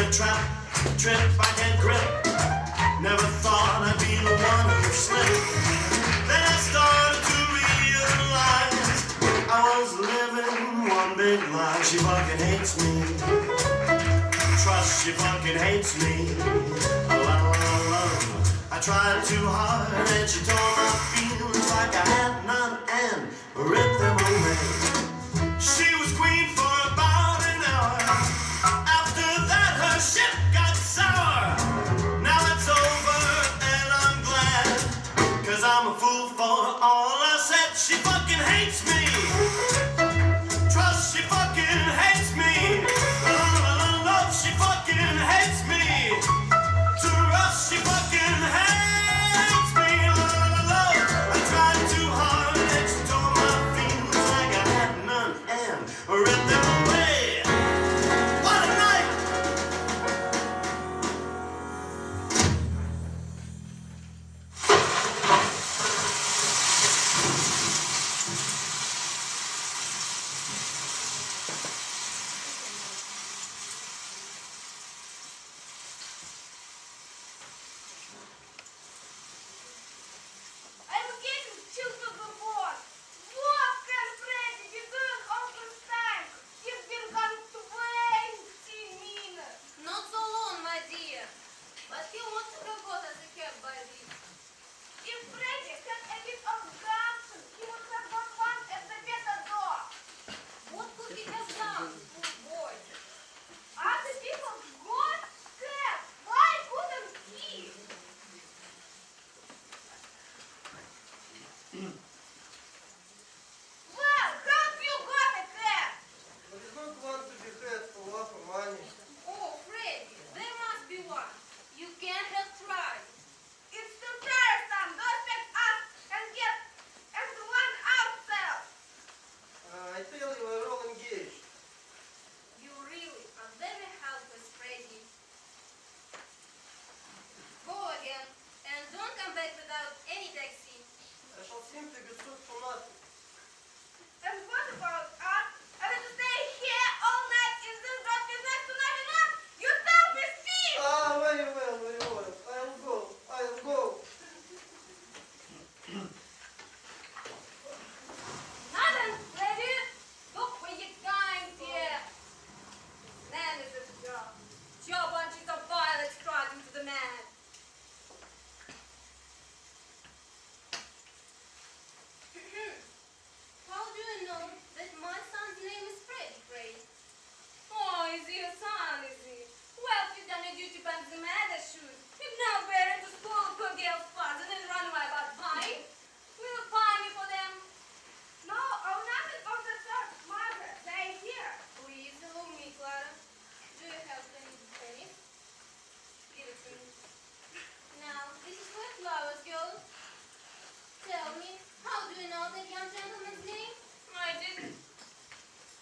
a trap, trip I can't grip. Never thought I'd be the one who slipped. Then I started to realize I was living one big lie. She fucking hates me. Trust, she fucking hates me. La la la la. I tried too hard and she tore my feelings like I had none and ripped them away. She was queen for about an hour. After that her ship got sour. Now it's over and I'm glad, 'cause I'm a fool for all I said. She fucking hates me. Trust, she fucking hates me. Love, she fucking hates me. Trust, she fucking hates me. Love, I tried too hard and she tore my feelings like I had none and ripped them away. What a night! I'm getting chills of the board. What can Freddy be doing all this time? He's been gone 20 minutes. Not so long, my dear. But he wants to have got us a cab by this. If Freddy had a bit of gumption, he would have got one at the better door. What could he have done, poor boy? Other people got cab. Why couldn't he? Well, how you got a cab? I did not want to be heard for love or money. Oh, Freddy, there must be one. You can't have tried. It's too tiresome. Don't expect us and get and one ourselves. I tell you, we're all engaged. You really are very helpless, Freddy. Go again, and don't come back without any taxi. I shall simply be sued for nothing. And what about us? I have to stay here all night in this drop business to not enough. You selfish thief! Ah, very well, very well. I'll go. I'll go. Nothing, Freddy. Look where you're going, dear. Man is a job. Your bunches of violets crying to the man. How do you know that my son's name is Freddy, Freddy? Oh, is he a son, is he? Well, if you've done your duty by the matter shoes, you've now better to spoil poor girl's funds and then run away about buying. Will you buy me for them? No, oh, nothing of the sort, Mother. Stay here. Please, allow me, Clara. Do you have any pennies? Give it to me. Now, this is where flowers go. Tell me, how do you know that young gentleman's name? I didn't.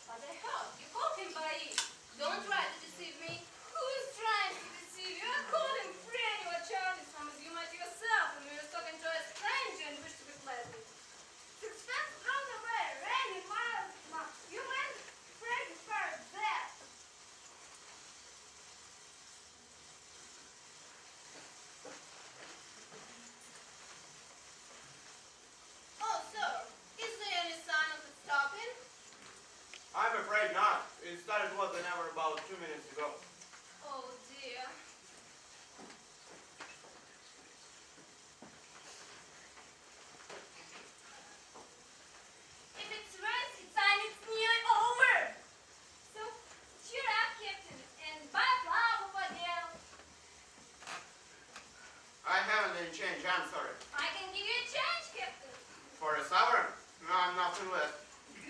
But I heard you called him by it. Don't try to deceive me. Who is trying to deceive you? I called him Freddy or Charlie, some as you might yourself when we were talking to a stranger and wished to be pleasant. Sixpence thrown away. Rainy miles. You went Freddy's car there. Oh, sir, is there any sign of it stopping? I'm afraid not. It started more than ever about 2 minutes ago. Oh, dear. If it's rainy time, it's near over. So cheer up, Captain, and buy flour for them. I haven't any change, I'm sorry. I can give you a change, Captain. For a sovereign? No, I'm nothing less.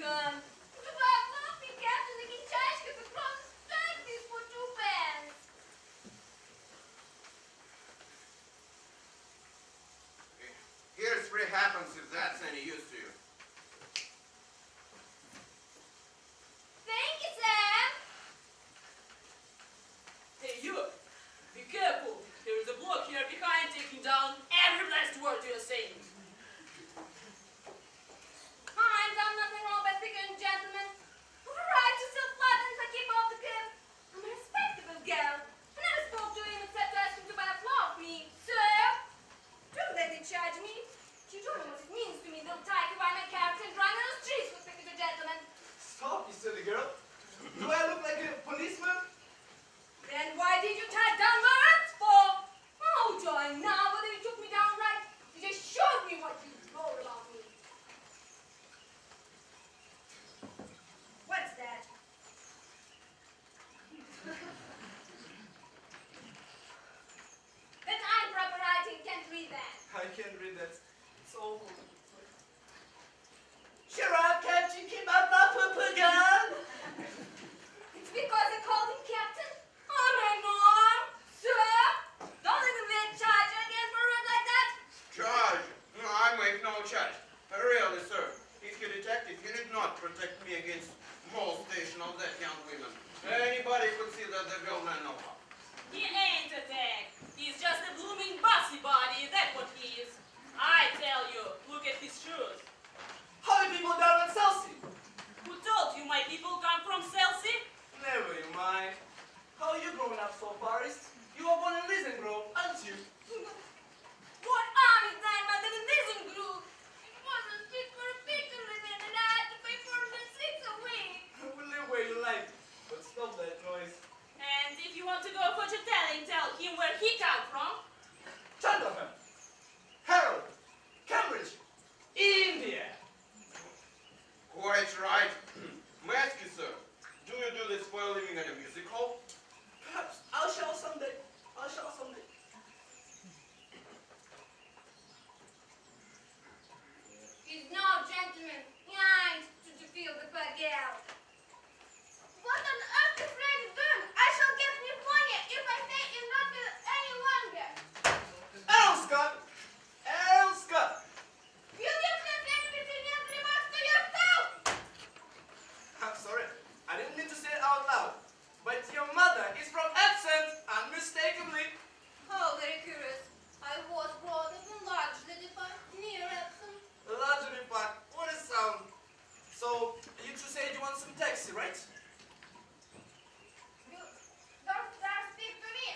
Gun. Captain, I can change because the closest take this for 2 pence. the girl man know how. He ain't a tag. He's just a blooming bossy body, that's what he is. I tell you, look at his shoes. How are people down in Chelsea? Who told you my people come from Chelsea? Never you mind. How are you growing up so far? You were born in Lisengrove, aren't you? What army grandmother in this group? It wasn't fit for a pig to live in, and I had to pay 406 a week. We'll live where you like, but stop that noise. And if you want to go fortune telling, tell him where he come from. Chandlerham, Harold, Cambridge, India. Quite right. May I ask you, sir, do you do this for a living at a music hall? Perhaps I'll show someday. I'll show someday. He's no gentleman. He ain't to feel the bagel. What on earth is Freddy doing? I shall get pneumonia if I stay in Rotterdam any longer. Errol Scott! Errol Scott! Will you translate between your remarks to yourself? I'm sorry, I didn't mean to say it out loud, but your mother is from Epsom, unmistakably. Oh, very curious. I was brought up in largely defined near Epsom. Largely part, what a sound. So, you two said you want some taxi, right? You don't dare speak to me.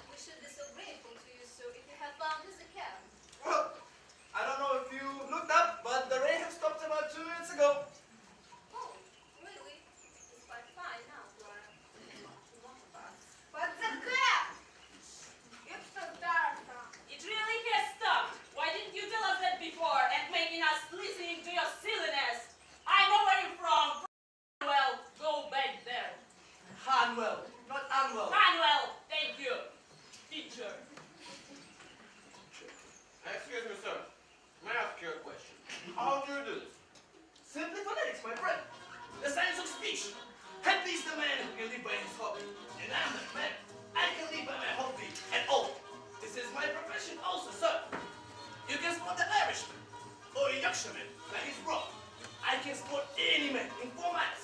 We should be so grateful to you, sir, if you have found us a cab. Well, I don't know if you looked up, but the rain has stopped about 2 minutes ago. Oh, really? It's quite fine now, Clara. Not too long about. What's a cab? It's so dark. It really has stopped. Why didn't you tell us that before and making us listening to your silliness? I know where you're from. Well, go back there. Hanwell, not Unwell. Manuel, thank you. Teacher. Excuse me, sir. May I ask you a question? How do you do this? Simply phonetics, my friend. The science of speech. Happy is the man who can live by his hobby. And I'm the man. I can live by my hobby. And oh, this is my profession also, sir. You can spot the Irishman or a Yorkshireman by his bro. I can spot any man in 4 miles.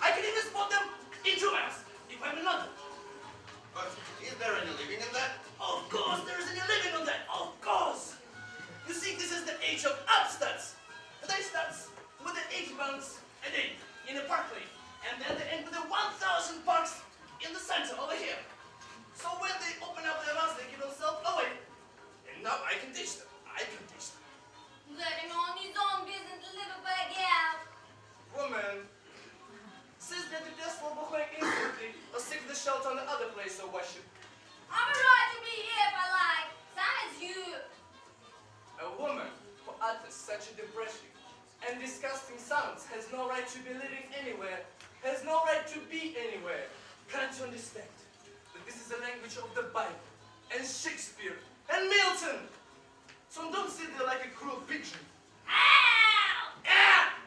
I can even spot them in 2 miles if I'm in London. But is there any living in that? Of course there is any living on that. Of course. You see, this is the age of upstarts. They start with the 80 pounds a day in a park lane, and then they end with the 1,000 parks in the center over here. So when they open up their mouths, they give themselves away. And now I can teach them. I can teach them. Let him on his own business to live a bagel. Woman, siz de just for behind instantly, or seek the shelter on the other place of worship. I'm right to be here if I like. Same as you. A woman who utters such a depressing and disgusting sounds has no right to be living anywhere, has no right to be anywhere. Can't you understand that this is the language of the Bible and Shakespeare and Milton? So don't sit there like a cruel pigeon. Ow! Ah!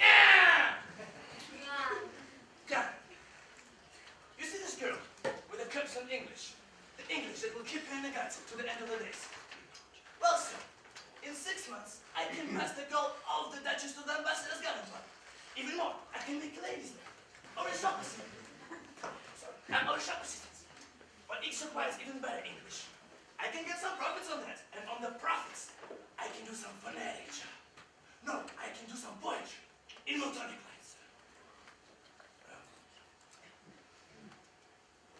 Ah! Yeah. God. You see this girl with the cups on English? The English that will keep her in the guts to the end of the days. Well, sir, in 6 months, I can pass the goal of the Duchess to the Ambassador's Garden Club. Even more, I can make a lady's name. Or a shop assistant. Sorry, or a shop assistant. But each requires even better English. I can get some profits on that. And on the profits, I can do some phonetics. No, I can do some poetry in monotonic lines.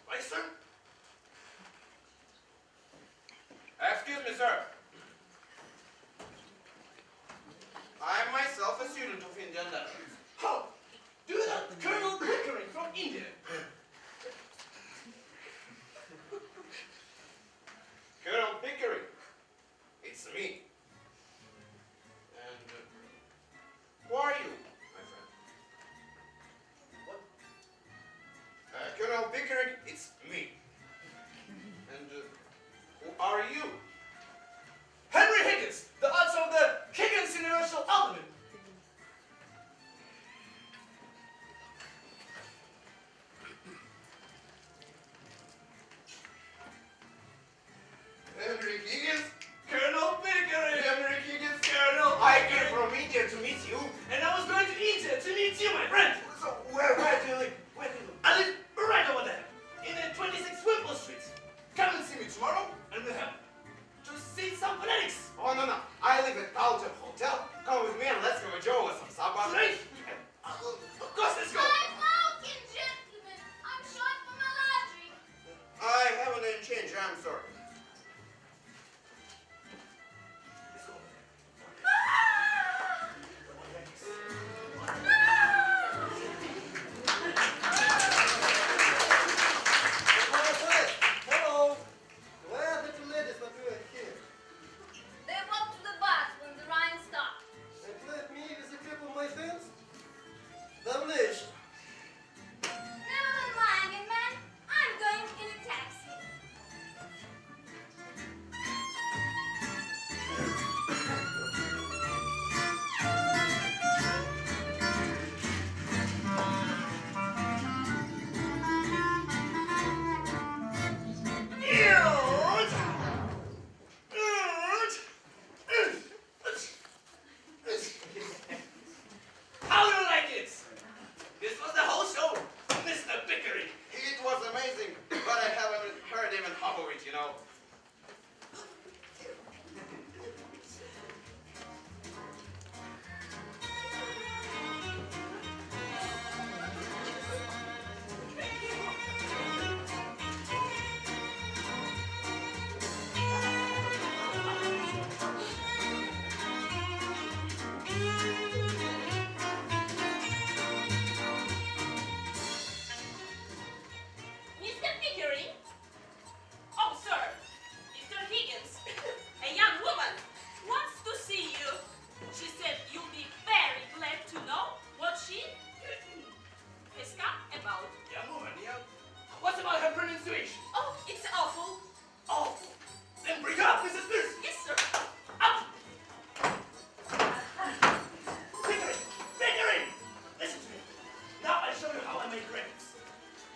Right, sir? Excuse me, sir. I am myself a student of Indian language. How? Do that, Colonel Pickering from India. Colonel Pickering. It's me. And who are you, my friend? What? Colonel Pickering, it's me. And who are you? Henry Higgins, the author of the Higgins Universal Album. Henry Higgins? Colonel Pickering. Henry Higgins, Colonel. I came from India to meet you. And I was going to India to meet you, my friend. So where do you live? Where do you live? I live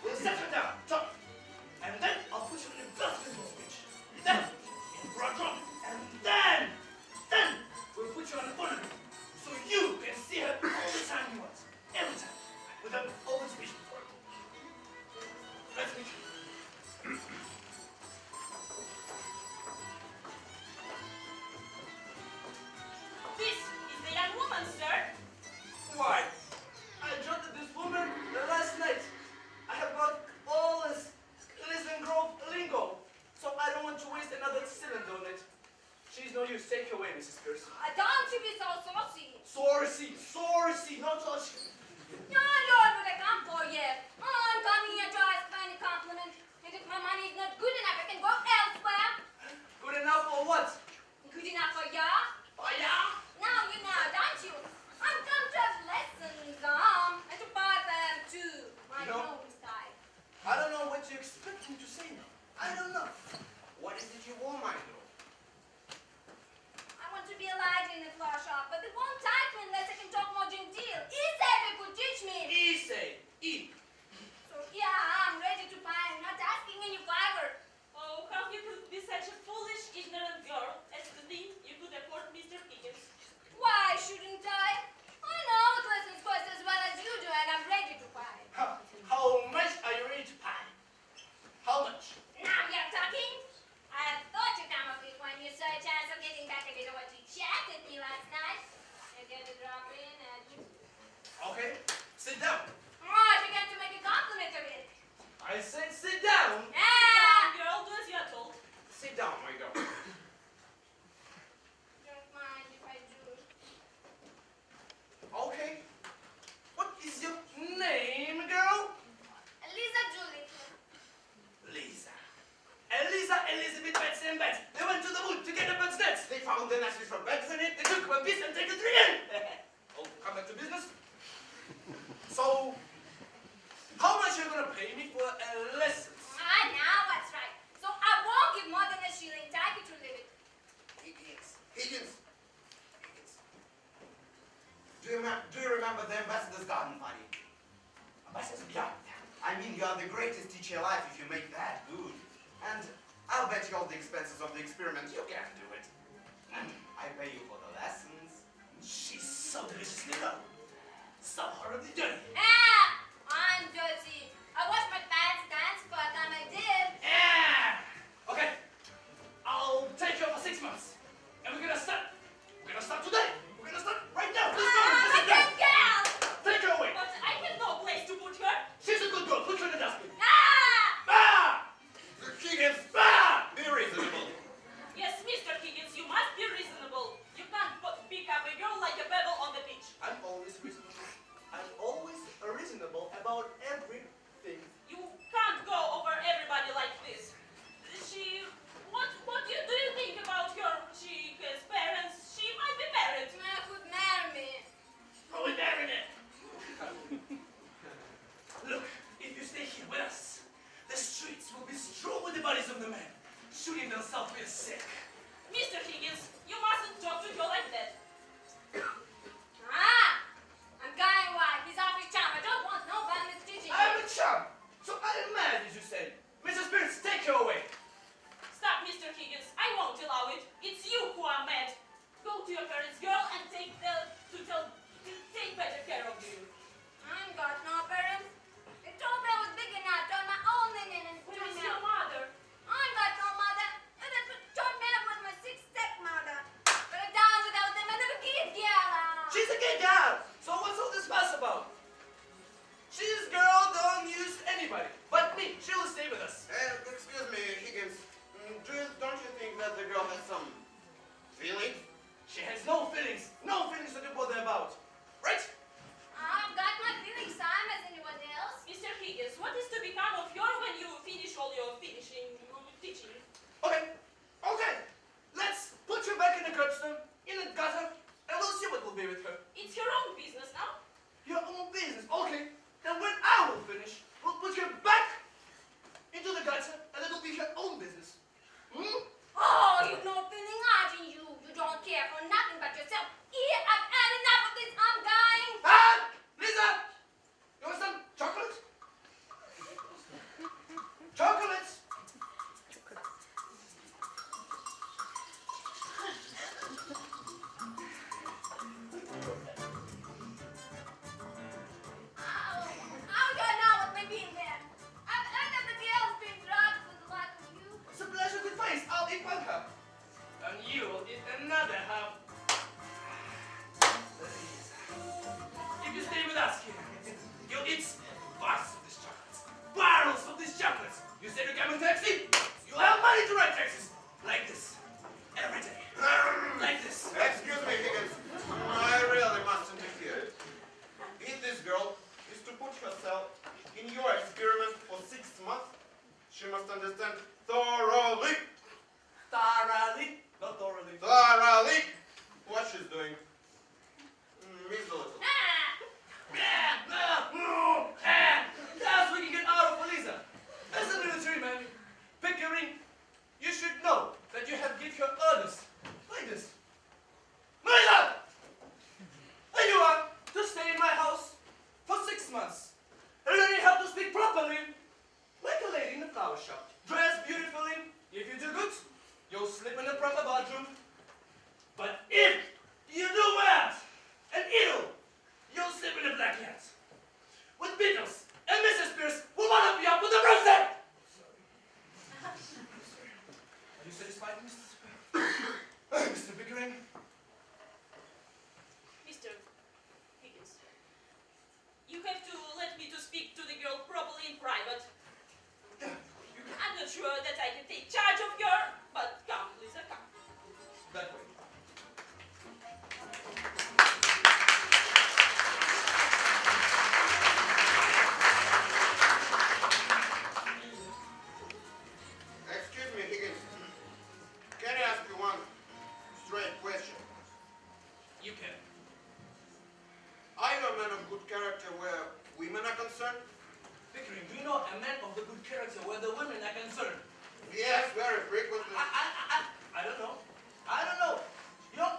We'll set her down, top. And then I'll put you in a basketball speech. Then, in front row. And then we'll put you on the phone so you can see her all the time you want. Every time. With an open speech before. Let's meet you. This is the young woman, sir. Why? I jotted this woman last night. I have got all this Listen Grove lingo, so I don't want to waste another cylinder on it. She's no use. Take her away, Mrs. Pierce. Don't you be so saucy. Sorry, not touch. No, Lord, what I come for yet. I'm coming here to ask for any compliment. And if my money is not good enough, I can go elsewhere. Good enough for what? Good enough for ya? Oh, yeah? Now you know, don't you? I'm come to have lessons, and to buy them too. My No. own style. I don't know what you expect me to say now. I don't know. What is it you want, my girl? I want to be a lady in the flower shop, but it won't take me unless I can talk more genteel. He said he could teach me. E say. E. So yeah, I'm ready to buy. I'm not asking any favor. Oh, how you could be such a foolish, ignorant girl as to think you could afford Mr. Higgins? Why shouldn't I? I know lessons cost as well as you do, and I'm ready to buy. How much are you ready to pay? How much? Now you're talking. I thought you'd come up with one. You saw a chance of getting back a bit of what you chatted me last night. You're going to drop in and... Okay, sit down. Oh, I began to make a compliment of it. I said sit down. Ah! Girl, do as you're told. Sit down, my girl. Don't mind if I do. Okay. What is your name, girl? Lisa Julie. Lisa. Eliza, Elizabeth, Betsy, and Bets. They went to the wood to get a bird's nest. They found the nest with her beds in it. They took one piece and take the tree in. Oh, come back to business. So, how much are you gonna pay me for a lesson? Ah, now that's right. So I won't give more than a shilling. Take it or leave it. Higgins. Do you remember the ambassador's garden party? Ambassador's garden? I mean, you are the greatest teacher alive if you make that good. And I'll bet you all the expenses of the experiment. You can do it. And I pay you for the lessons. She's so deliciously low. So horribly dirty. Ah, I'm dirty. I washed my pants dance for a time I did. Yeah. Okay. I'll take you for 6 months. And we're gonna start. We're gonna start today. We're gonna start right now. Let's go. Ah, my good girl. Take her away. But I have no place to put her. She's a good girl. Put her in the dustbin. Ah! Ah! Higgins, Ah! be reasonable. Yes, Mr. Higgins, you must be reasonable. You can't pick up a girl like a pebble on the beach. I'm always reasonable. I'm always reasonable about everything. You can't go over everybody like this. What do you think about her? She has parents. She might be married. I could marry me. Who will marry me? Look, if you stay here with us, the streets will be strewn with the bodies of the men, shooting themselves with sick. Mr. Higgins, you mustn't talk to her like that. Ah! I'm going wide. He's off his chum. I don't want no bad teaching. I'm a chum, so I am mad, as you say. Mrs. Pierce, take her away. Stop, Mr. Higgins. I won't allow it. It's you who are mad. Go to your parents, girl, and take better care of you. I ain't got no parents. They told me I was big enough to own my own linen and Where turn is me your out. mother? I ain't got no mother. And they turned me up with my 6 stepmother. But I'm down without them. I never kid girl. She's a gay girl, so what's all this fuss about? She's girl don't use anybody, but me. She will stay with us. Excuse me, Higgins. Don't you think that the girl has some feelings? She has no feelings to bother about. Right? I've got my feelings, same as anyone else. Mr. Higgins, what is to become of you when you finish all your teaching? Okay. Let's put her back in the curbstone, in the gutter, and we'll see what will be with her. It's your own business now. Your own business. Okay. Then when I will finish, we'll put her back into the gutter, and it'll be her own business. Oh, you've no feeling heart in you. You don't care for nothing but yourself. Here, I've had enough of this. I'm going. Ah! Lisa! You want some chocolate? must understand thoroughly. Thoroughly, not thoroughly. Thoroughly. What she's doing. Means a little. That's when you get out of Eliza. As a military man, Pickering, you should know that you have give your orders like this. Melissa! And you are to stay in my house for 6 months. And learning how to speak properly, like a lady in the flower shop. Dress beautifully. If you do good, you'll sleep in a proper bathroom. But if you do bad and ill, you'll sleep in the black cat. With Beatles and Mrs. Pierce will want to be up with the broomstick! Are you satisfied, Mr. Pickering? Mr. Higgins, you have to let me to speak to the girl properly in private. I'm not sure that I can take charge of her, but come, Lisa, come. That way. Excuse me, Higgins. Can I ask you one straight question? You can. Are you a man of good character where women are concerned? Pickering, do you know a man of the good character where the women are concerned? Yes, very frequently. I don't know. I don't know. You know,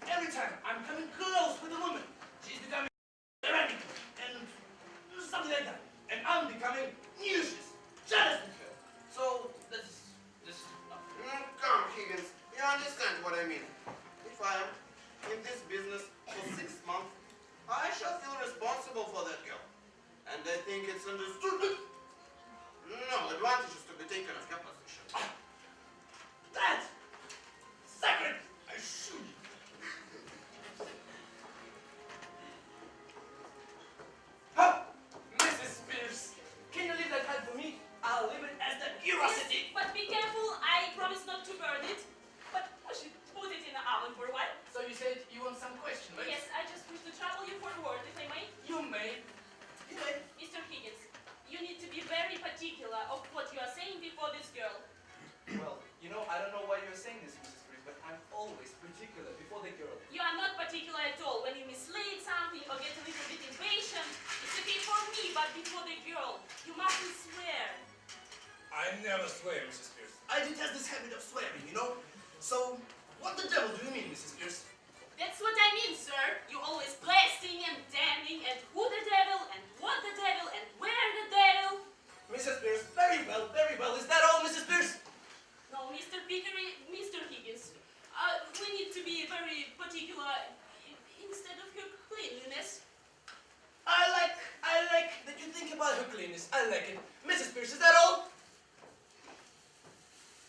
every time I'm coming close with a woman, she's becoming tyrannical and something like that. And I'm becoming useless, jealous with her. So, that's just... Come, Higgins. You understand what I mean. If I am in this business for 6 months, I shall feel responsible for that girl. And I think it's understood. No advantage is to be taken of her position. That! Sacred! I shoot you. Huh? Mrs. Pierce, can you leave that hat for me? I'll leave it as the curiosity. Yes, but be careful, I promise not to burn it. But we should put it in the oven for a while. So you said you want some question, right? Yes, I just wish to trouble you for a word, if I may. You may. You may. Mr. Higgins, you need to be very particular of what you are saying before this girl. Well, you know, I don't know why you're saying this, Mrs. Pierce, but I'm always particular before the girl. You are not particular at all. When you mislead something or get a little bit impatient, it's okay for me, but before the girl, you mustn't swear. I never swear, Mrs. Pierce. I detest this habit of swearing, you know? So, what the devil do you mean, Mrs. Pierce? That's what I mean, sir. You always blasting and damning and who the devil and what the devil and where the devil. Mrs. Pierce, very well, very well. Is that all, Mrs. Pierce? No, Mr. Pickering, Mr. Higgins, we need to be very particular instead of her cleanliness. I like that you think about her cleanness. I like it. Mrs. Pierce, is that all?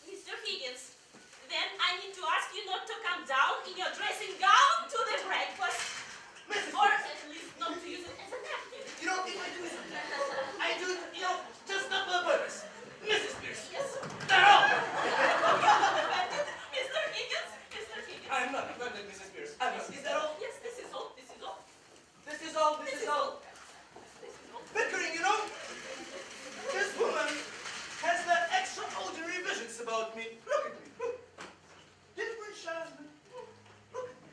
Mr. Higgins, then I need to ask you not to come down in your dressing gown to the breakfast. Mrs. Or Pierce, at least not to use it as a napkin. you know, if I do it, I do it, you know, just not for a purpose. Mrs. Pierce, Yes, sir. they're all. Mr. Higgins, Mr. Higgins. I'm not offended, Mrs. Pierce. I'm not. Is that all? Yes, this is all. This is all. This is all. This is all. This is all. Pickering, you know, this woman has the extraordinary visions about me. Look at me. Look. Different Jasmine. Look at me.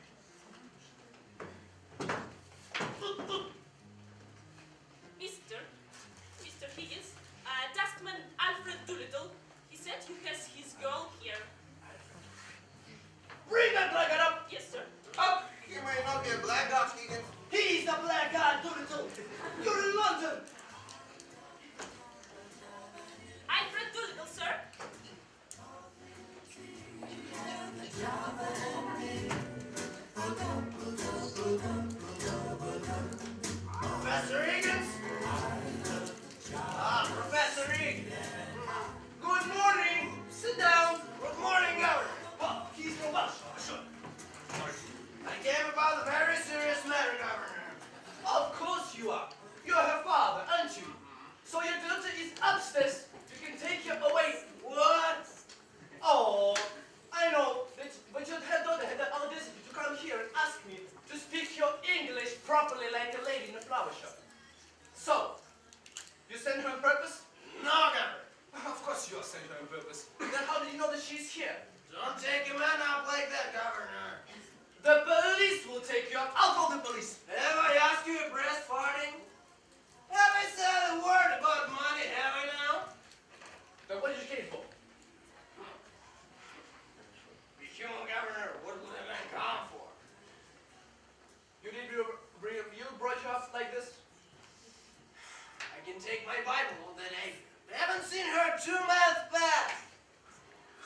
2 months past.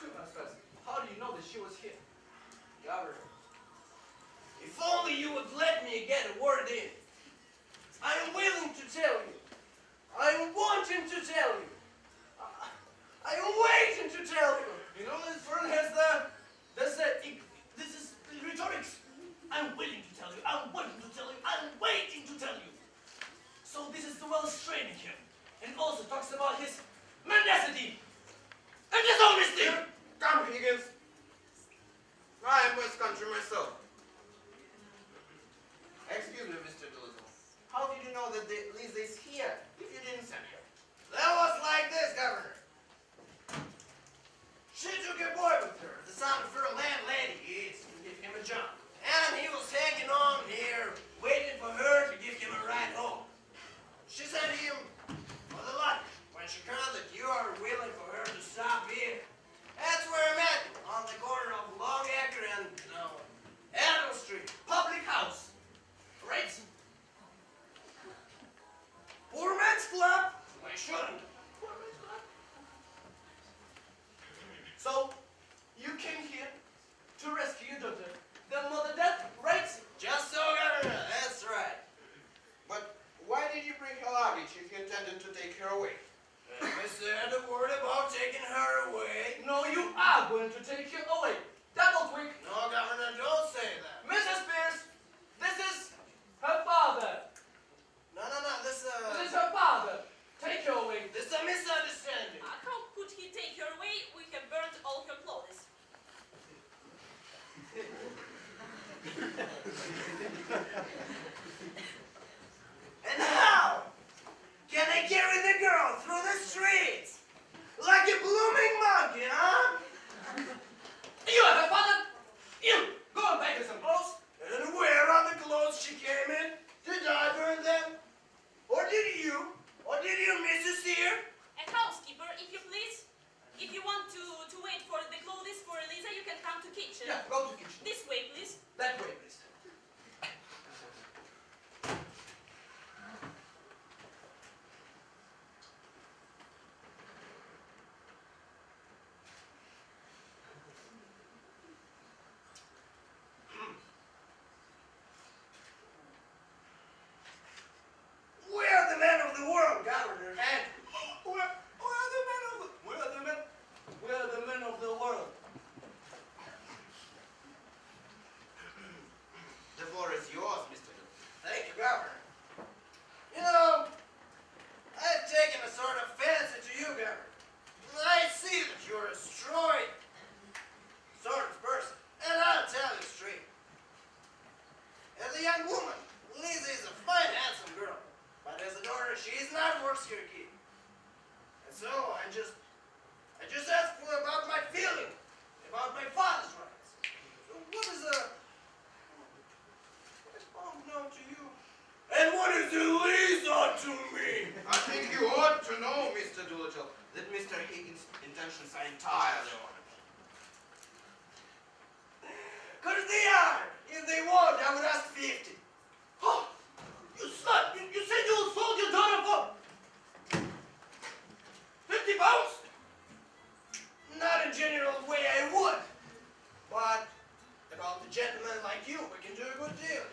2 months past. How do you know that she was here? Governor, if only you would let me get a word in. I am willing to tell you. I am wanting to tell you. I am waiting to tell you. You know, this word has this is rhetorics. I'm willing to tell you. I'm waiting to tell you. I'm waiting to tell you. So this is the well-trained here. And also talks about his mendacity and dishonesty. Come, Higgins. I am West Country myself. Excuse me, Mr. Doolittle. How did you know that Lisa is here if you didn't send her? That was like this, Governor. She took a boy with her, the son of her landlady, to give him a job. And he was hanging on here, waiting for her to give him a ride home. She sent him for the luck when she heard that you are willing for her to stop here. That's where I met you, on the corner of Longacre and Adams Street. Public house. Right? Poor man's club. I shouldn't. So, you came here to rescue your daughter, the mother death, right? Just so, Governor. That's right. But why did you bring her luggage if you intended to take her away? I said a word about taking her away. No, you are going to take her away. Double quick. No, Governor, don't say that. Mrs. Pierce, this is her father. No, this This is her father. Take her away. is a misunderstanding. How could he take her away? We have burned all her clothes. And how can I carry the girl through the streets? Like a blooming monkey, huh? You are her father. You, go and buy her some clothes. And where are the clothes she came in? Did I burn them? Or did you? Or did you, Mrs. Sear? A housekeeper, if you please. If you want to wait for the clothes for Eliza, you can come to kitchen. Yeah, go to kitchen. This way, please. That way, please. We are the men of the world, Governor. And we're the men of the world. The floor is yours, Mr. Hill. Thank you, Governor. You know, I've taken a sort of fancy to you, Governor. I see that you're a strong sort of person, and I'll tell you straight. As a young woman, Lisa is a fine, handsome girl, but as a daughter, she is not worth your keep. And so I just asked for about my feeling, about my father's rights. So what is known to you? And what is Eliza to me? I think you ought to know, Mr. Doolittle, that Mr. Higgins' intentions are entirely honorable. Because they are. If they won't, I would ask 50. Oh, you slut! You said you sold your daughter for 50 pounds? Not in general way I would. But about the gentleman like you, we can do a good deal.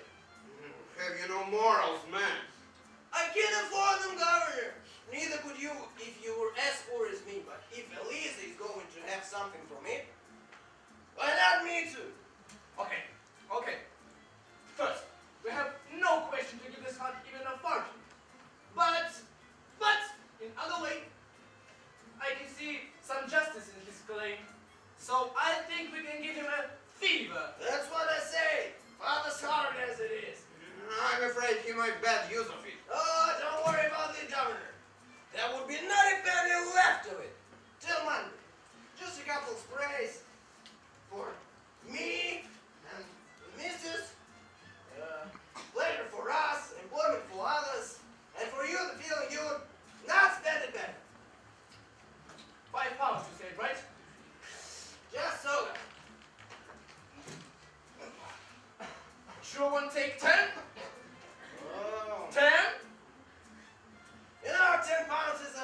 Have you no morals, man? I can't afford them, Governor. Neither could you if you were as poor as me. But if Eliza is going to have something from it, why not me too? Okay. First, we have no question to give this hunt even a fortune. But, in other way, I can see some justice in his claim. So I think we can give him a fever. That's what I say. Father's hard as it is. I'm afraid he might bad use of it. Oh, don't worry about the Governor. There would be not a penny left of it. Till Monday. Just a couple sprays for me and the missus. Pleasure for us, employment for others, and for you the feeling you would not spend it better. 5 pounds, you said, right? Just so. Sure won't take 10? Oh. 10? You know, 10 pounds is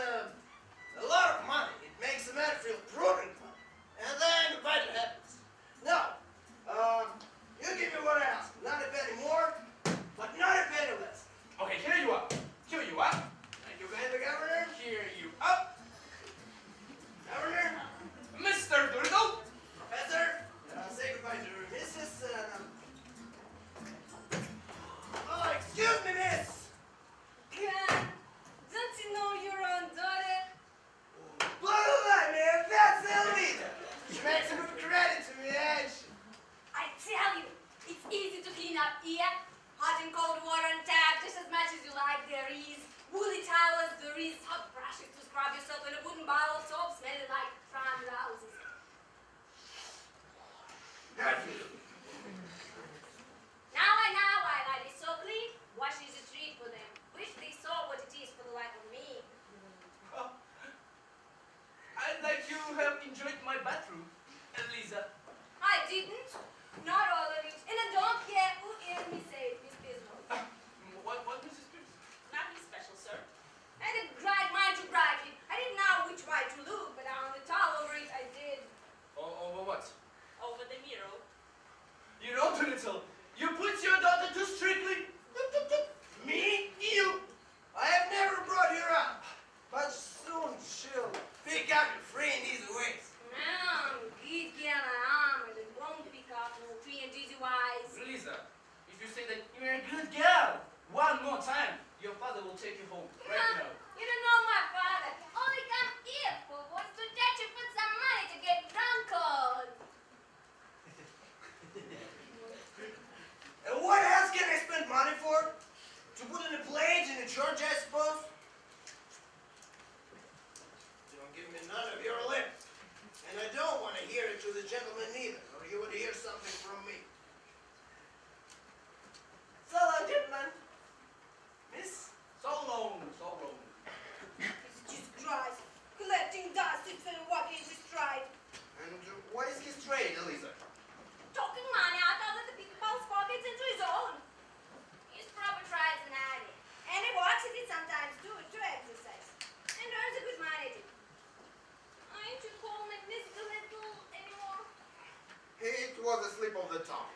myself in a wooden bottle of soap smelling like farm houses. Now I know why life is so clean. Washing the street for them. Wish they saw what it is for the life of me. Oh, I'd like you have enjoyed my bathroom, Elisa. I didn't. Not all of it. And I don't care who hears me say it, Miss Bismarck. What, Mrs. Pierce? Nothing special, sir. I didn't grind mine to break it. I didn't know which way to look, but on the towel over it I did. Over what? Over the mirror. You know, Doolittle, you put your daughter too strictly. Me? You? I have never brought her up, but soon she'll pick up your friend these ways. Good girl I am, and it won't pick up no free and easy wise. Lisa, if you say that you're a good girl one more time, your father will take you home right now. You don't know my father. Only come here for wants to let you put some money to get drunk on. And what else can I spend money for? To put in a plate in a church, I suppose? Don't give me none of your lips. And I don't want to hear it to the gentleman either, or you would hear something from me. So long, gentlemen. Miss, so long, so long. Jesus Christ. Collecting dust instead of walking his stride. And what is his trade, Elisa? Talking money out of the people's pockets into his own. His proper tries an idea. And he walks at it sometimes too, to exercise. And earns a good money at it. Ain't you call me Miss Little anymore? It was a slip of the tongue.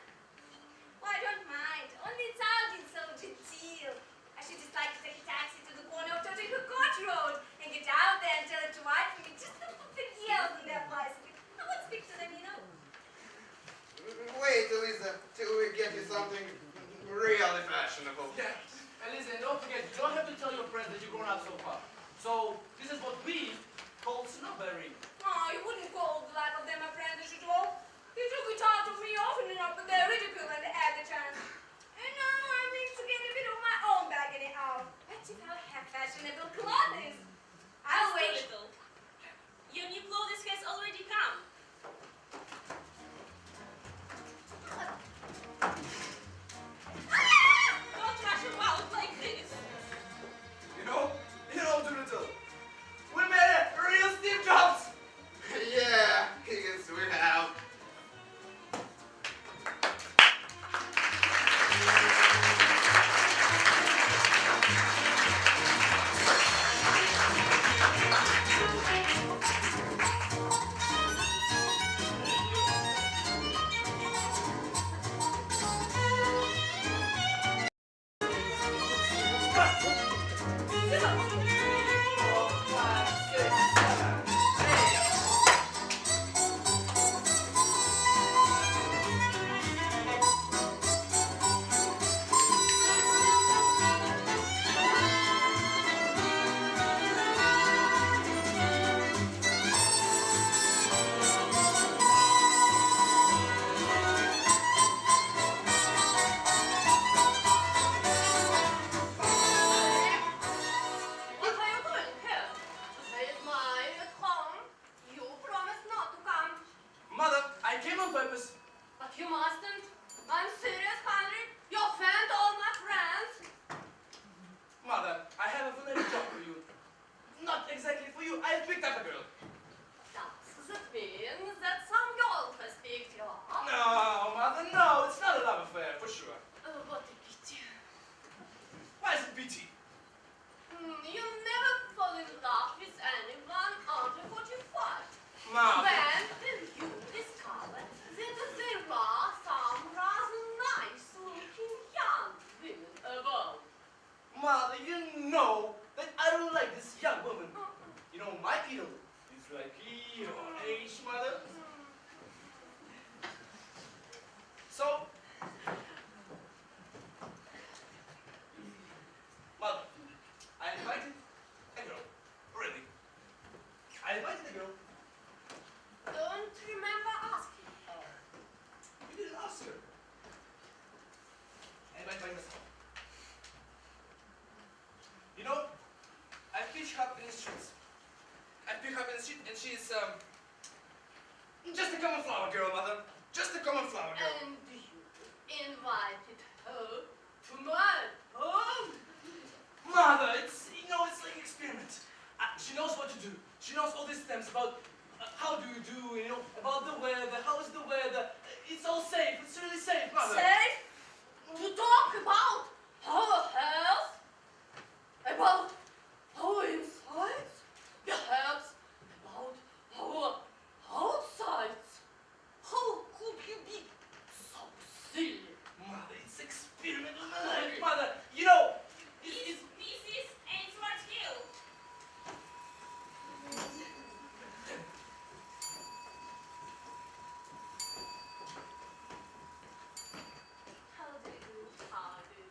Well, I don't mind. Only it sounded so genteel. I should just like to take a taxi to the corner of Tottenham Court Road and get out there and tell it to wife for me just to put the yells in their place. I won't speak to them, you know. Wait, Elisa, till we get you something really fashionable. Yeah, and listen, don't forget, you don't have to tell your friends that you've grown up so far. So, this is what we call snowberry. Oh, you wouldn't call the like of them my friends as you all. You took it out of me often enough, but they're ridicule when they had the chance. And now I mean to get a bit of my own back in it out. Let's see how have fashionable clothes. I'll wait. Little. Your new clothes has already come. Don't rush about like this. You know, Doolittle, we made a real Steve Jobs. Yeah, Higgins, we have. What are you doing here? It's mine at home. You promised not to come. Mother, I came on purpose. But you mustn't. I'm serious, Henry. You offend all my friends. Mother, I have a little job for you. Not exactly for you, I picked up a girl. Does it mean that some girl has picked you up? No, Mother, no, it's not a love affair, for sure. Oh, what a pity. Why is it pity? You never fall in love with anyone under 45. Mom. When will you discover that there are some rather nice-looking young women about? Mother, you know that I don't like this young woman. You know, my idol is like your age, Mother. So, Mother, I invited a girl. Really. I invited a girl. Don't remember asking. You didn't ask her. I invited myself. You know, I pitched up in this you have in the street, and she's just a common flower girl, mother. Just a common flower girl. And you invited her to my home? Mother, it's like an experiment. She knows what to do. She knows all these steps about how do you do, about the weather, how is the weather. It's all safe. It's really safe, mother. Safe? To talk about our health? About our insides? Perhaps about our outsides? How could you be so silly? Mother, it's experiment on my life, mother. It's Mrs. Ainsworth Hill. How do you do? How do you do?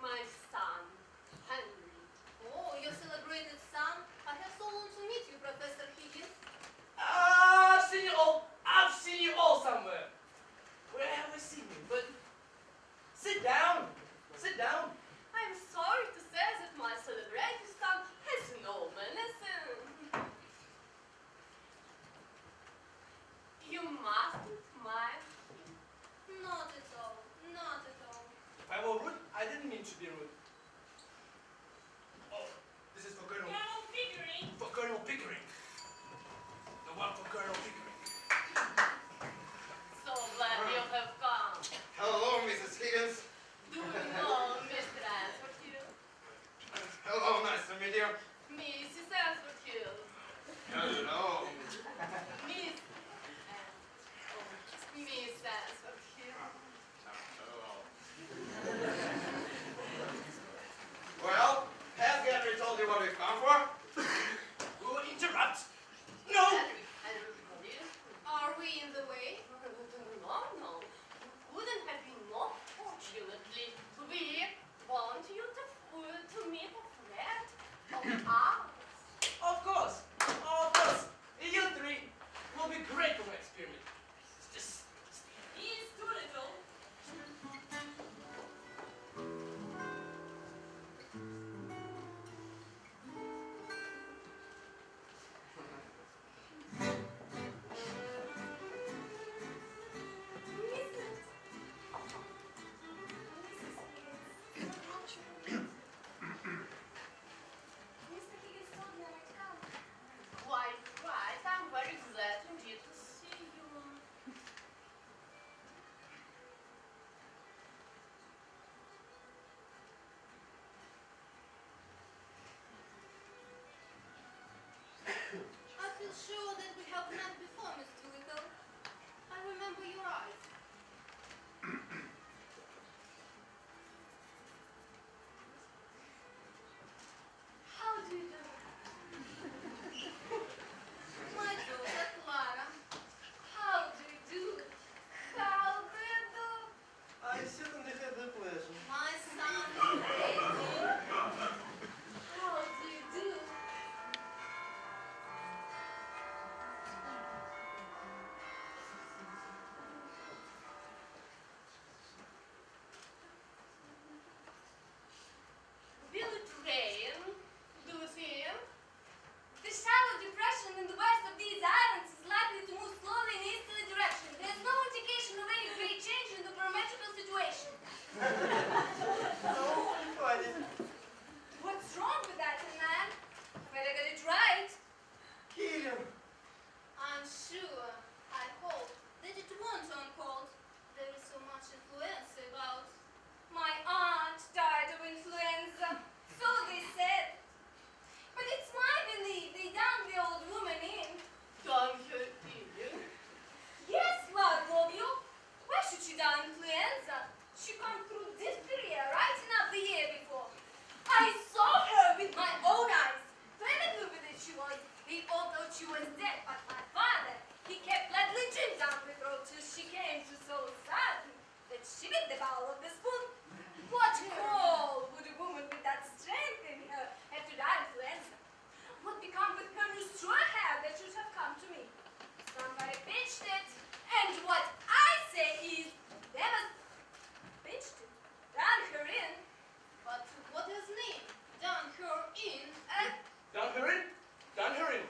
My son, Henry. Oh, your celebrated son? I have so long to meet you, Professor Higgins. I've seen you all. I've seen you all somewhere. Where have I seen you? But sit down. Sit down. I'm sorry to say that my celebrated son has no manners. You mustn't mind him. Not at all. Not at all. If I were rude, I didn't mean to be rude. Oh, this is for Colonel. Colonel Pickering. For Colonel Pickering. The one for Colonel Pickering. So glad you have come. Hello, Mrs. Higgins. Do you know Mr. Ansford Hill? Hello, nice to meet you. Mrs. Ansford Hill. Hello. Miss Ansford Hill. Well, has Gary told you what we've come for? We will interrupt. No! Everybody, are we in the way? No. Wouldn't have been more fortunately. We want you to meet a friend of ours. Of course. Of course. You three will be great for my experiment. Just He's too little. Mr. Higgins told me I might come. Quite right. I'm very glad indeed to see you. I feel sure that we have met before, Miss Doolittle. I remember your eyes. How do you do? My daughter Clara. How do you do? How do you do? I certainly had the pleasure. My son Daisy. How do you do? Will it rain? Do you see him? The shallow depression in the west of these islands is likely to move slowly in easterly direction. There's no indication of any great change in the barometrical situation. So funny. What's wrong with that, man? But I got it right. Kill him. I'm sure, I hope, that it won't turn cold. There is so much influenza about. My aunt died of influenza. So they said. But it's my belief they dumped the old woman in. Done her in. Yes, Vladimir. Why should she die of influenza? She come through diphtheria right enough the year before. I saw her with my own eyes. Very luminous she was. They all thought she was dead, but my father, he kept ladling gin down the throat till she came to so sudden that she bit the bowl of the spoon. What call would a woman with that strength in her have to die of influenza? What become with her new straw hair that should have come to me? Somebody pitched it, and what I say is, they must pitched it, done her in. But what does mean? Done her in. Down her in. Down her in.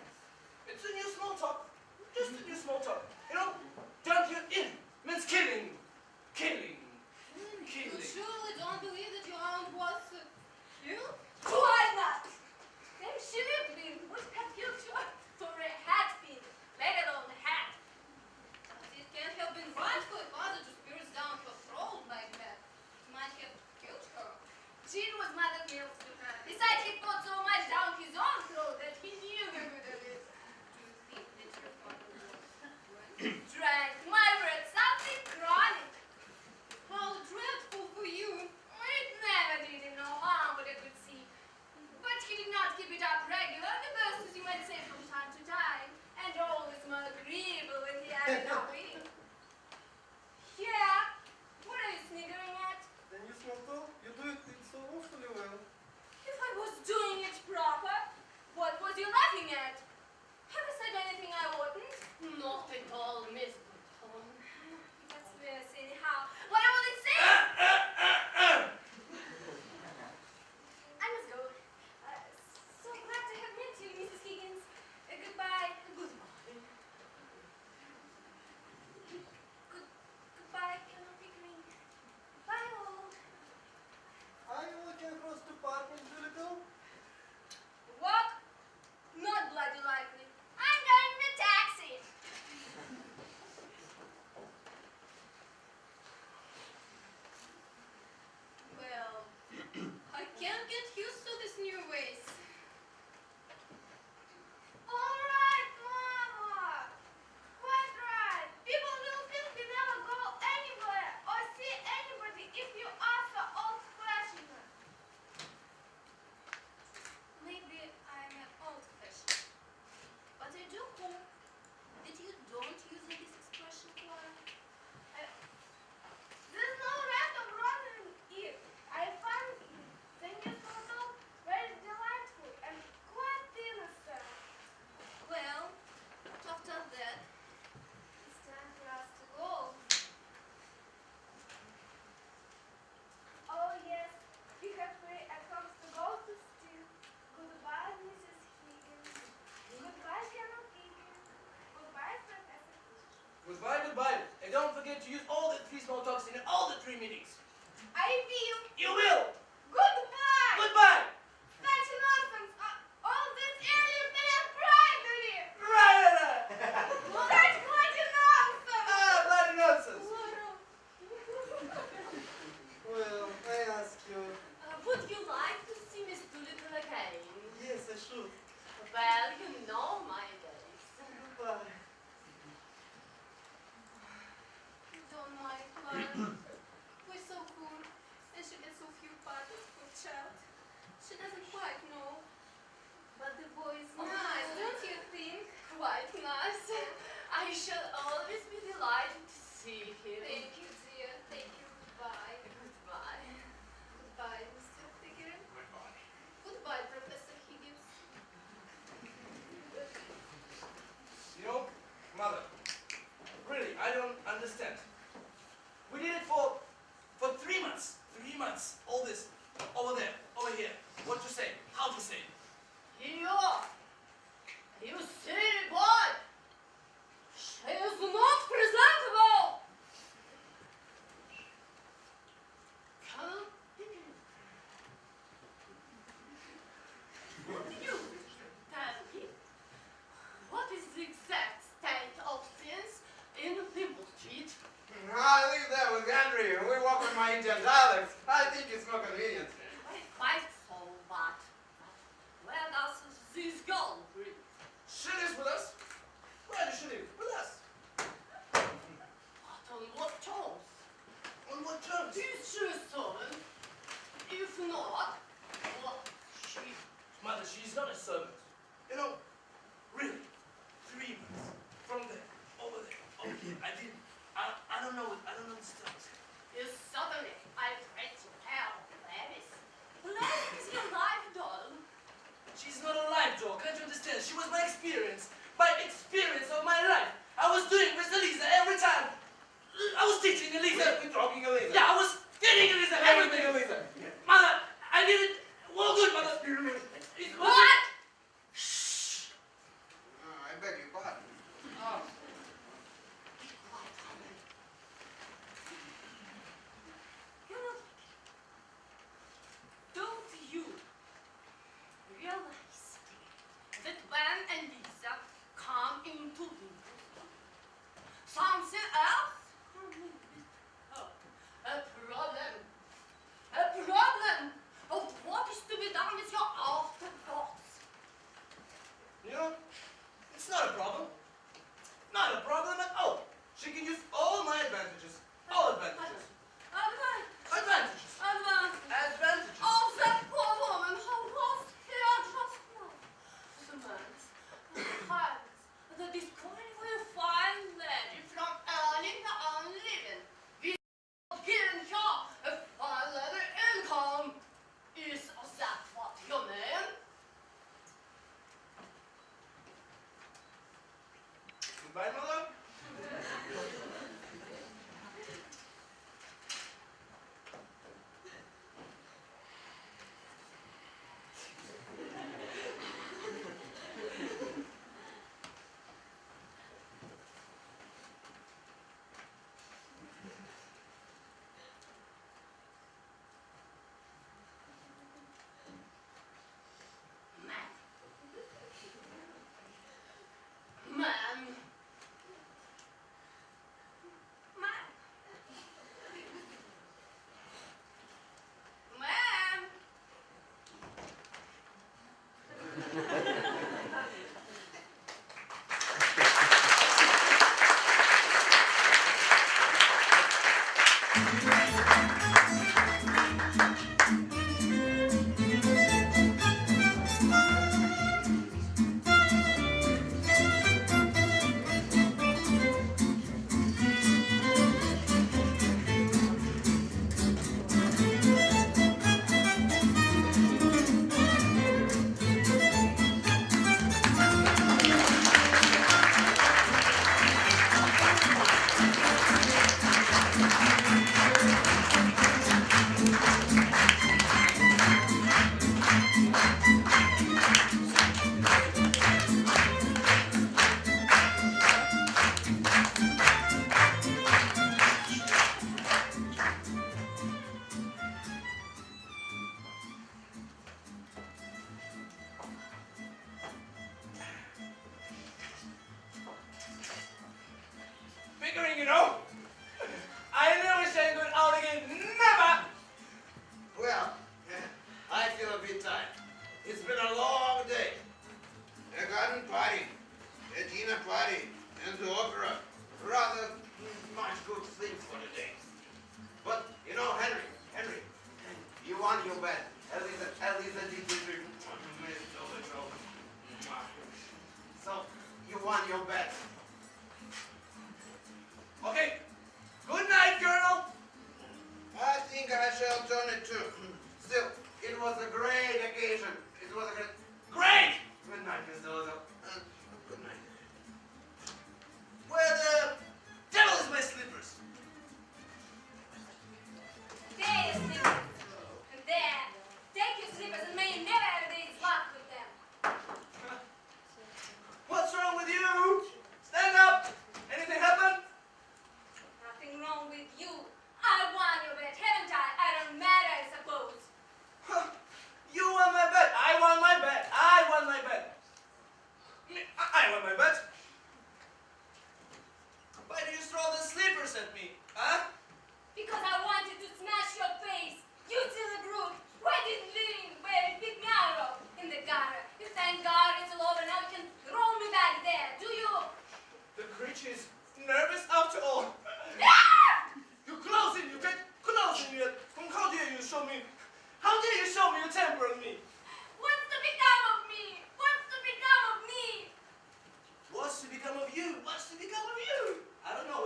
use all the 3 small talks in all the 3 meetings. I will. You will. Goodbye. Goodbye. Such nonsense. All this earlier than I primary. Right. Such bloody nonsense. Bloody nonsense. Well, I ask you. Would you like to see Miss Doolittle again? Yes, I should. Well, you know my days. Goodbye. Don't mind, Clara. We're so cool, and she gets so few parties, poor child. She doesn't quite know. But the boy is nice, don't you think? Quite nice. I shall always be delighted to see him. Thank you, dear. Thank you. Goodbye. Goodbye. Goodbye, Mr. Figure. Goodbye. Goodbye, Professor Higgins. You know, Mother, really, I don't understand. We did it for 3 months. 3 months. All this, over there, over here. What to say? How to say? Here, you silly boy! She is not presentable! Come here. Would you tell me what is the exact state of things in Thimble Street? I leave that with Henry. We walk with my Indian dialects. I think it's more convenient. Quite so, but where does this girl live? She lives with us. Where does she live? With us. But on what terms? On what terms? Is she a servant? If not, what she? Mother, she's not a servant. You know, really, 3 months. From there, over there, over here. I don't know, I don't understand. Is suddenly I read to her Gladys. Gladys is your life doll. She's not a life doll, can't you understand? She was my experience of my life. I was doing with Elisa every time. I was teaching Elisa. We're talking Elisa. Yeah, I was getting Elisa everything. Elisa. Mother, I did it well good, Mother. It was What? Shh. I beg your pardon. Oh. Don't you realize that when Elisa come into Wimbledon, something else coming with her? A problem of what is to be done with your afterthoughts. You know, it's not a problem. Not a problem at all. She can use all my advantages. All advantages. Advantages. Advantages. Oh, that poor woman, how lost here just now. The man's the disqualifying lady from earning her own living without giving her a fine level income. Is that what you mean? Goodbye, Mother. Man,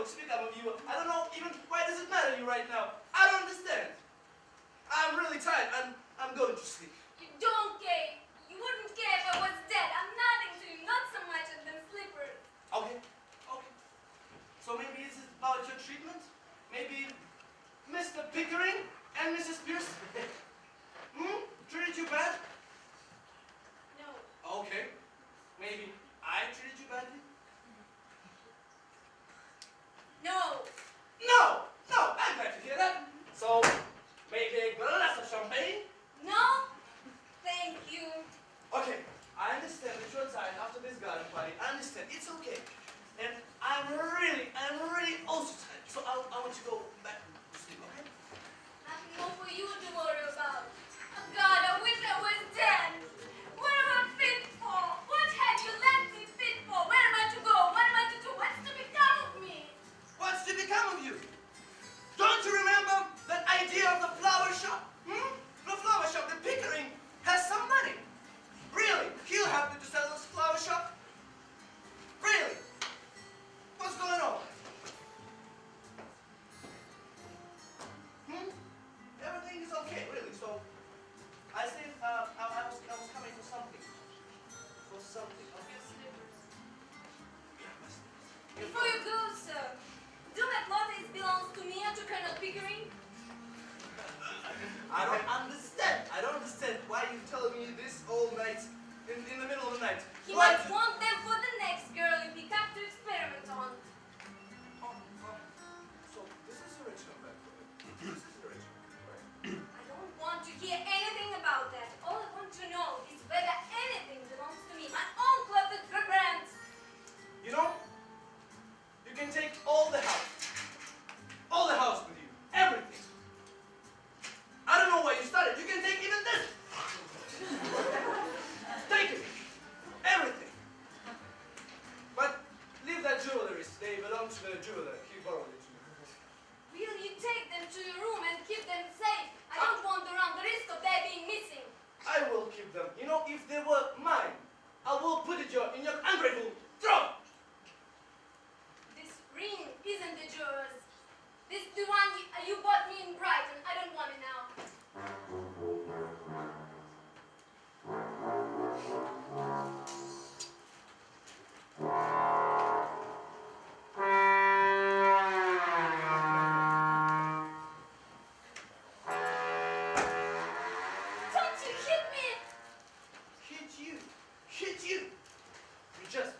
what's become of you. I don't know even why does it matter to you right now. I don't understand. I'm really tired. I'm going to sleep. You don't care. You wouldn't care if I was dead. I'm nothing to you, not so much as them slippers. Okay, okay. So maybe this is about your treatment? Maybe Mr. Pickering and Mrs. Pierce treated you bad? No. Okay. Maybe I treated you badly? No. No! No! I'm glad to hear that. So, maybe a glass of champagne? No? Thank you. Okay, I understand that you're tired after this garden party. I understand. It's okay. And I'm really also tired. So I want to go back to sleep, okay? Nothing more for you to worry about. Oh God, I wish I was dead. What am I fit for? What have you left me fit for? Where am I to go? What am I to do? What's to become of me? What's to become of you? Don't you remember that idea of the flower shop? The flower shop, the Pickering has some money. Really? He'll help you to sell this flower shop? Really? What's going on? Everything is okay, really. So, I said I was coming for something. For something. Okay. Yeah, my slippers. Before you go, sir, do that lot is belongs to me and to Colonel Pickering? I don't understand. I don't understand why you tell me this all night, in the middle of the night. He Why might want them for the next girl you pick up to experiment on. So this is original, by the way. This is original, right? I don't want to hear anything about that. All I want to know is whether anything belongs to me. My own clothes are brands. You know, you can take all the house. All the house with you. Everything. I don't know why you started. You can take even this. Take it. Everything. But leave that jewelry. They belong to the jeweler. He borrowed it to me. Will you take them to your room and keep them safe? I don't want to run the risk of their being missing. I will keep them. You know, if they were mine, I will put it in your ungrateful throat. This ring isn't the jewel's. This is the one you bought me in Brighton. I don't want it now. Don't you hit me! Hit you. Hit you. You just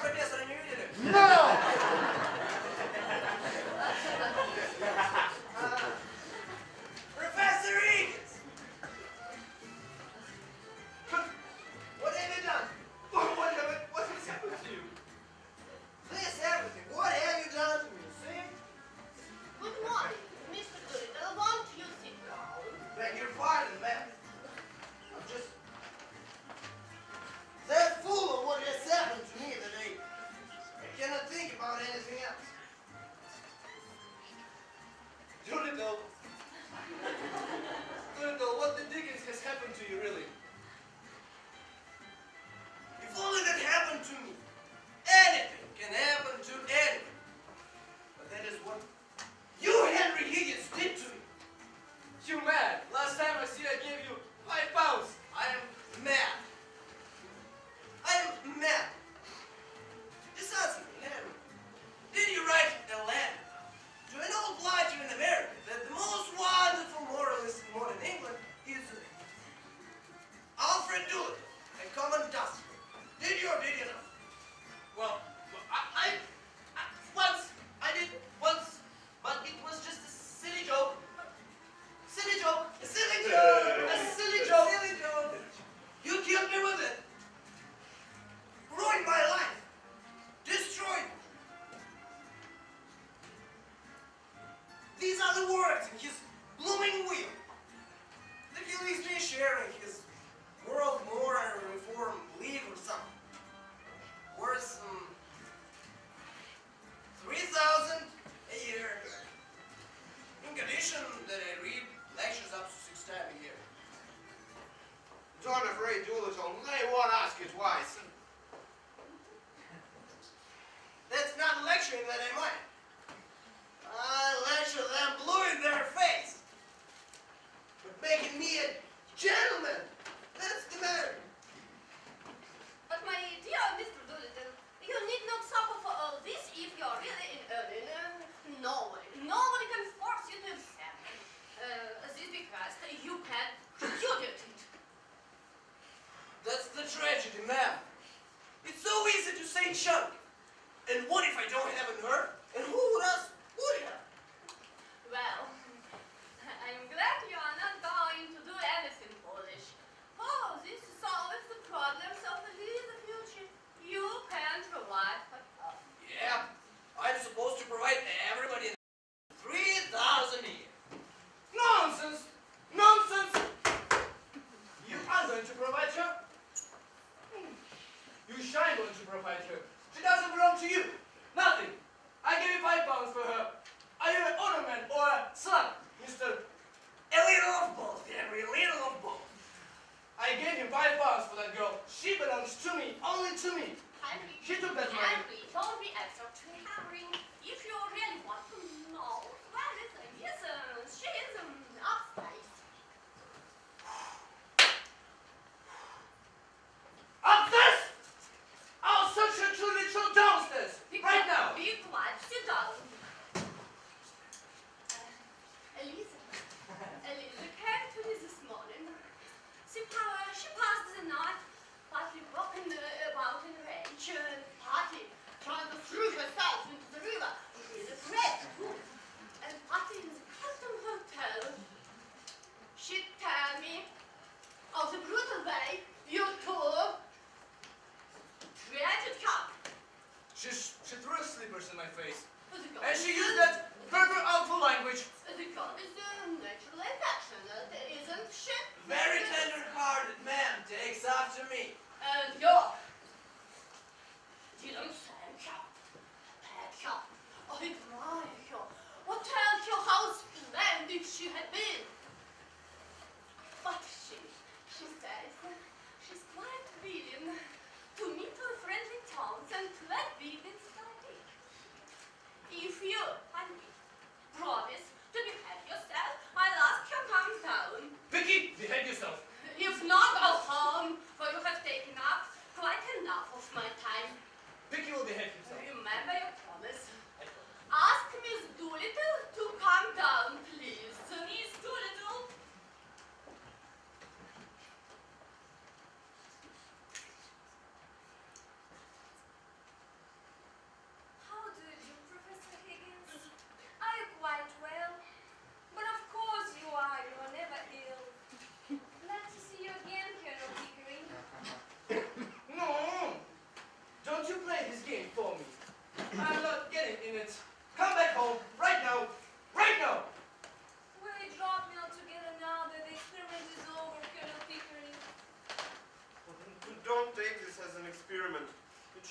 профессора не видели? No! Professor Higgins! What have you done? What has happened to you? This everything. What have you done to me? See? Good morning, Mr. Doolittle. Won't you sit down? Beg your pardon, ma'am. I'm just that full of what has happened to me that I cannot think about anything else. Doolittle. Doolittle, what the dickens has happened to you, really? If only that happened to me. Anything can happen to anyone. But that is what you, Henry Higgins, did to me. You mad? Last time I see I gave you £5. I am mad. I am mad. Besides, Henry, did you write a letter to an old blighter in America that the most wonderful moralist in modern England is Alfred Doolittle, a common dustman? Did you or did you not? Well, I did once, but it was just a silly joke. Silly joke. A silly joke! A silly joke. Silly joke! You killed me with it. Ruined my life. Destroyed me. These are the words in his blooming will. That he leaves me sharing his world moral reform league or something. Worth 3,000 a year. In condition that I read lectures up to 6 times a year. Don't afraid, Doolittle. They won't ask you twice. That's not lecturing that I mind. I lecture them blue in their face. But making me a gentleman, that's the matter. But my dear Mr. Doolittle, you need not suffer for all this if you are really in earning. Nobody can force you to accept this bequest. You can repudiate it. That's the tragedy, ma'am. It's so easy to say chunk. And what if I don't have a nerve? And who else would have? Well, I'm glad you are not going to do anything foolish. Oh, this solves the problems of the future. You can provide for all. Yeah, I'm supposed to provide everybody 3,000 a year. Nonsense! Nonsense! You are going to provide her. You shall going to provide her. She doesn't belong to you. Nothing.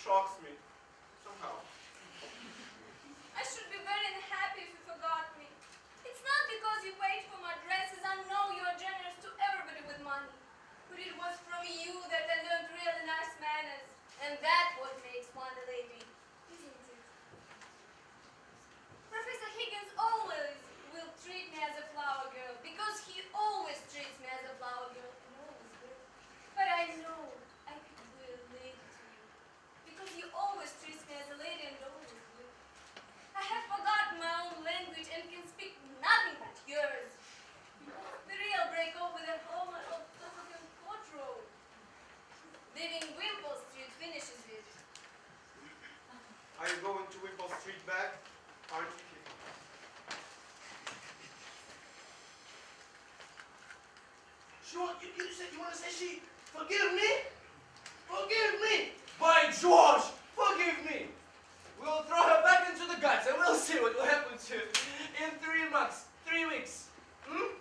shocks me. Somehow. I should be very happy if you forgot me. It's not because you paid for my dresses. I know you are generous to everybody with money. But it was from you that I learned really nice manners. And that's what makes one a lady, isn't it? Professor Higgins always will treat me as a flower girl because he always treats me as a flower girl and always will. But I know I could be a lady to you because he always treats me as a lady and always will. I have forgotten my own language and can speak nothing but yours. The real break over the home of African Court Road. Leaving Wimpole Street finishes it. Are you going to Wimpole Street back? Aren't you? You said you want to say she forgive me? Forgive me! By George, forgive me! We'll throw her back into the guts and we'll see what will happen to her in 3 months, 3 weeks. Hmm?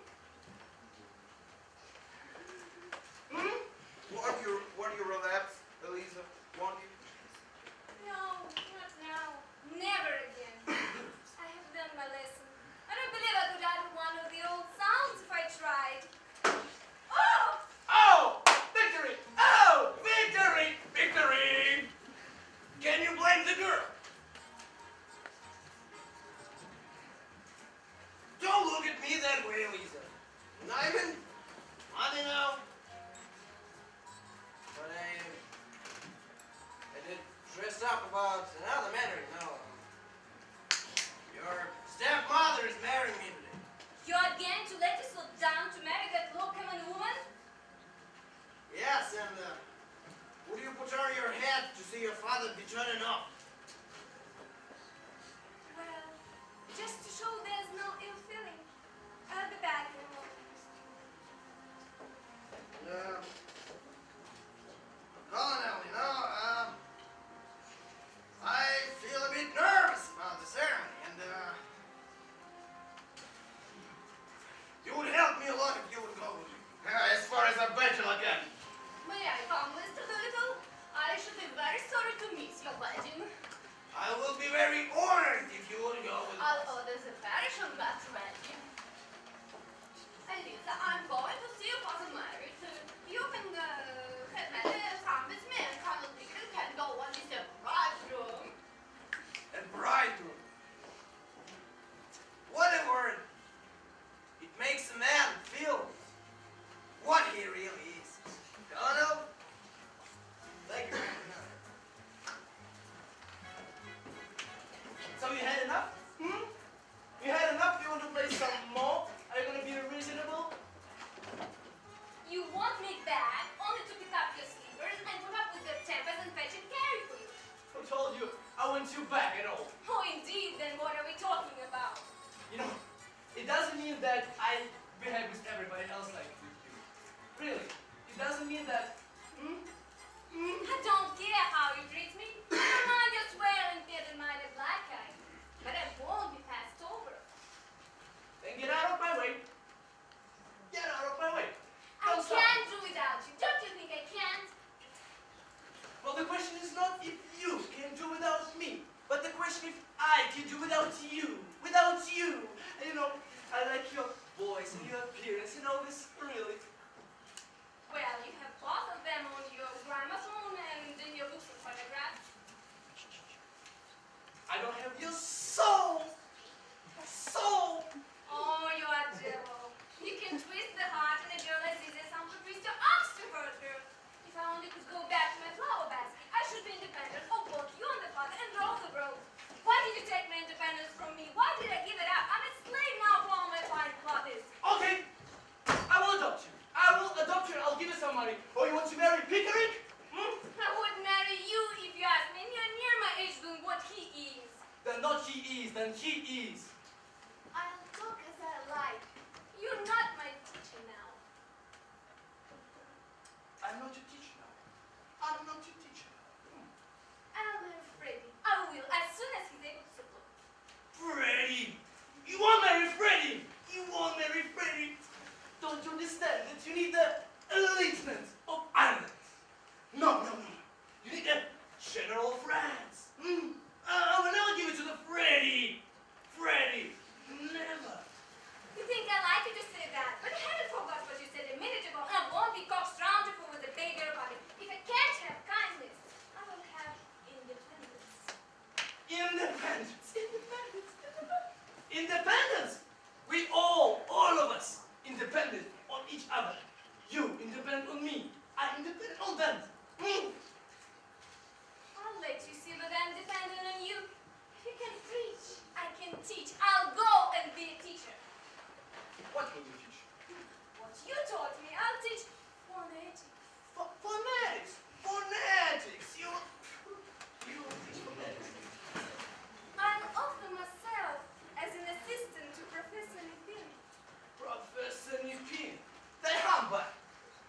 Hmm? Won't you relapse, Eliza? Won't you? No, not now. Never again. I have done my lesson. I don't believe I could utter one of the old sounds if I tried. Oh! Oh! Victory! Oh! Victory! Victory! Can you blame the girl? Don't look at me that way, Lisa. Nyman? Money now? But I did dressed up about another matter, you know. Your stepmother is marrying me today. You're again to let yourself down to marry that low-common woman? Yes, and would you put on your hat to see your father be turning up? Well, just to show there's no ill feeling. I'll be back in a moment. Colonel, you know, I feel a bit nervous about the ceremony, and you would help me a lot if you would go with me. As far as a bachelor can. May I come, Mr. Doolittle? I should be very sorry to miss your wedding. I will be very honored if you would go with me. I'll order the parish on that ready. Eliza, I'm going to see your father married. You can come with me and Colonel Dickens can go on his bridegroom. And bridegroom. What a word. It makes a man feel what he really is. Colonel? Thank you. So you had enough? Hmm? You had enough? You want to play some more? Are you going to be reasonable? You want me back only to pick up your slippers and put up with your tempers and fetch and carry for you. Who told you I want you back at all? Oh, indeed, then what are we talking about? You know, it doesn't mean that I behave with everybody else like with you. Really. It doesn't mean that... Hmm? Hmm? I don't care how you treat me. I don't mind your swearing feather-minded black eye. But I won't be passed over. Then get out of my way. Get out of my way. I Don't stop. can't do without you. Don't you think I can't? Well, the question is not if you can do without me, but the question if I can do without you. Without you. And you know, I like your voice and your appearance and all this, really. Well, you have both of them on your gramophone and in your books of photographs. I don't have your soul. Soul. Oh, you are devil. You can twist the heart in a girl as easy as some could twist your arms to hurt her. If I only could go back to my flower basket, I should be independent of both you and the father and roll the road. Why did you take my independence from me? Why did I give it up? I'm a slave now for all my fine clothes. Okay. I will adopt you. I will adopt you and I'll give you some money. Or you want to marry Pickering? Hmm? I would marry you if you asked me. You're near my age doing what he is. Then not he is, then he is. I'll talk as I like. You're not my teacher now. I'm not your teacher now. I'm not your teacher. I'll marry Freddie. I will, as soon as he's able to support. Freddie! You won't marry Freddie! You won't marry Freddie! Don't you understand that you need the lieutenant of Ireland? No. You need a general France. I will never give it to the Freddy. Freddy. Never. You think I like you to say that, but I haven't forgot what you said a minute ago, and I won't be coxed round to with a baby about it. If I can't have kindness, I will have independence. Independence. Independence. Independence. We all of us, independent on each other. You independent on me. I independent on them. I'll let you see that I'm dependent on you. If you can preach, I can teach. I'll go and be a teacher. What will you teach? What you taught me, I'll teach phonetics. Phonetics. Phonetics. You teach phonetics. I'll offer myself as an assistant to Professor Lupin. Professor Lupin. That humbug.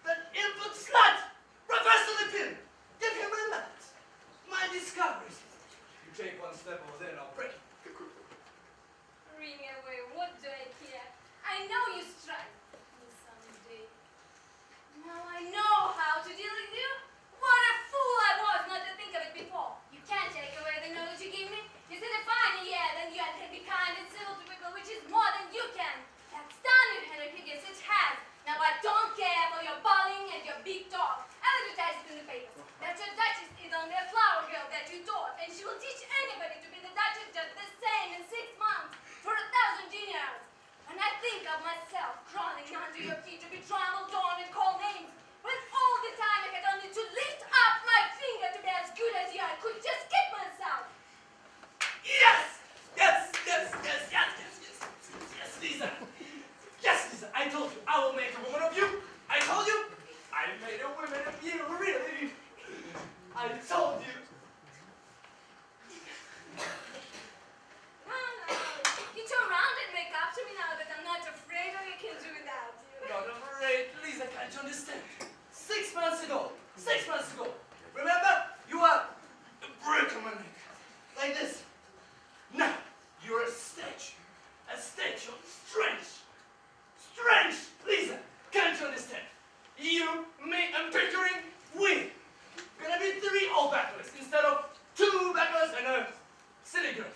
That input slut. Professor Lupin. Give him a mat. My discoveries. You take one step over there and I'll break it. Ring away, what do I care? I know you strike me someday. Now I know how to deal with you. What a fool I was not to think of it before. You can't take away the knowledge you give me. You said a fine then you can be kind and civil to people, which is more than you can. That's done you, Henry Higgins, it has. Now I don't care for your bawling and your big talk. I'll advertise it in the papers. That your Duchess is only a flower girl that you taught, and she will teach anybody to be the Duchess just the same in 6 months for 1,000 dinars. And I think of myself crawling under your feet to be trampled on and called names. When all the time I had only to lift up my finger to be as good as you, I could just keep myself. Yes! Yes, Lisa. Yes, Lisa, I told you, I will make a woman of you. I told you, I made a woman of you, really. I told you. No. You turn around and make up to me now that I'm not afraid or you can do without you. Not afraid, Lisa, can't you understand? 6 months ago, remember? You are a brick on my neck, like this. Now, you're a statue of strange, Lisa, can't you understand? You, me, and Pickering, we. Gonna be 3 old bachelors instead of 2 bachelors and a silly girl.